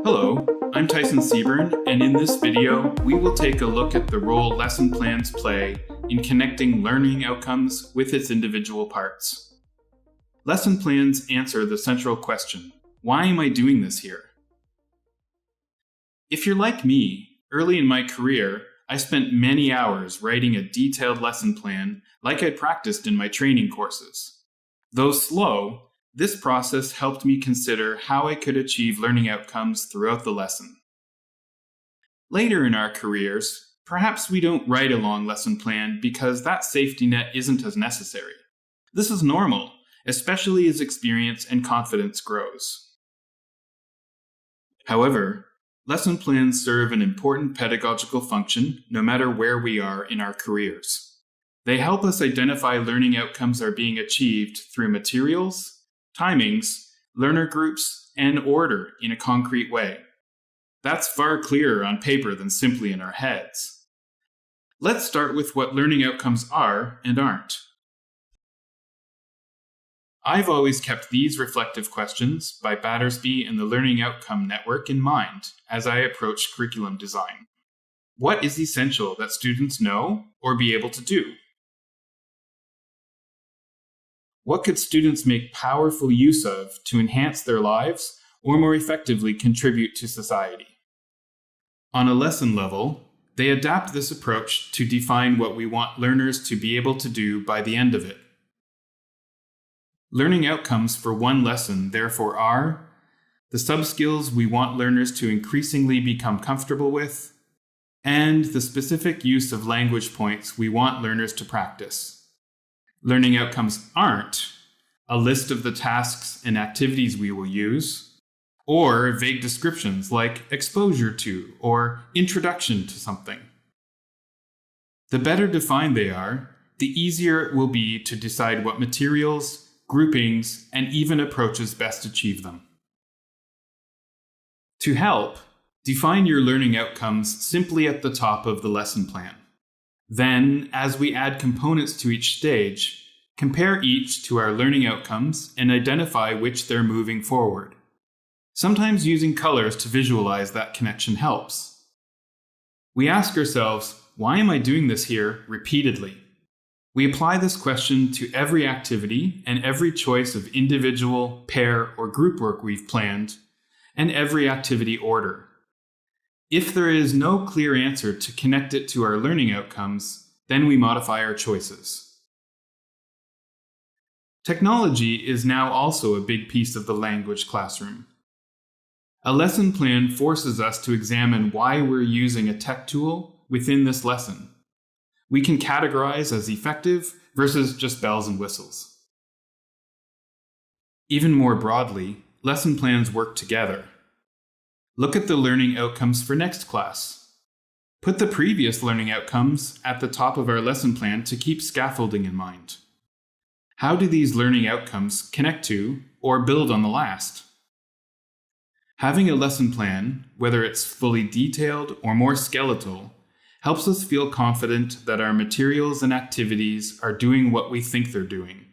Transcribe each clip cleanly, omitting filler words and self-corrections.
Hello, I'm Tyson Seburn, and in this video, we will take a look at the role lesson plans play in connecting learning outcomes with its individual parts. Lesson plans answer the central question, why am I doing this here? If you're like me, early in my career, I spent many hours writing a detailed lesson plan like I'd practiced in my training courses. Though slow, this process helped me consider how I could achieve learning outcomes throughout the lesson. Later in our careers, perhaps we don't write a long lesson plan because that safety net isn't as necessary. This is normal, especially as experience and confidence grows. However, lesson plans serve an important pedagogical function no matter where we are in our careers. They help us identify learning outcomes are being achieved through materials, timings, learner groups, and order in a concrete way. That's far clearer on paper than simply in our heads. Let's start with what learning outcomes are and aren't. I've always kept these reflective questions by Battersby and the Learning Outcome Network in mind as I approach curriculum design. What is essential that students know or be able to do? What could students make powerful use of to enhance their lives or more effectively contribute to society? On a lesson level, they adapt this approach to define what we want learners to be able to do by the end of it. Learning outcomes for one lesson, therefore, are the sub-skills we want learners to increasingly become comfortable with, and the specific use of language points we want learners to practice. Learning outcomes aren't a list of the tasks and activities we will use, or vague descriptions like exposure to or introduction to something. The better defined they are, the easier it will be to decide what materials, groupings, and even approaches best achieve them. To help, define your learning outcomes simply at the top of the lesson plan. Then, as we add components to each stage, compare each to our learning outcomes and identify which they're moving forward. Sometimes using colors to visualize that connection helps. We ask ourselves, why am I doing this here repeatedly? We apply this question to every activity and every choice of individual, pair, or group work we've planned, and every activity order. If there is no clear answer to connect it to our learning outcomes, then we modify our choices. Technology is now also a big piece of the language classroom. A lesson plan forces us to examine why we're using a tech tool within this lesson. We can categorize as effective versus just bells and whistles. Even more broadly, lesson plans work together. Look at the learning outcomes for next class. Put the previous learning outcomes at the top of our lesson plan to keep scaffolding in mind. How do these learning outcomes connect to or build on the last? Having a lesson plan, whether it's fully detailed or more skeletal, helps us feel confident that our materials and activities are doing what we think they're doing.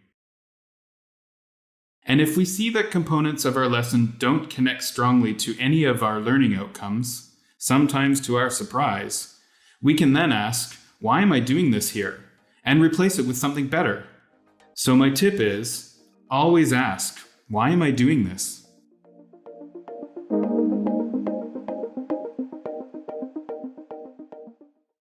And if we see that components of our lesson don't connect strongly to any of our learning outcomes, sometimes to our surprise, we can then ask, why am I doing this here? And replace it with something better. So my tip is, always ask, why am I doing this?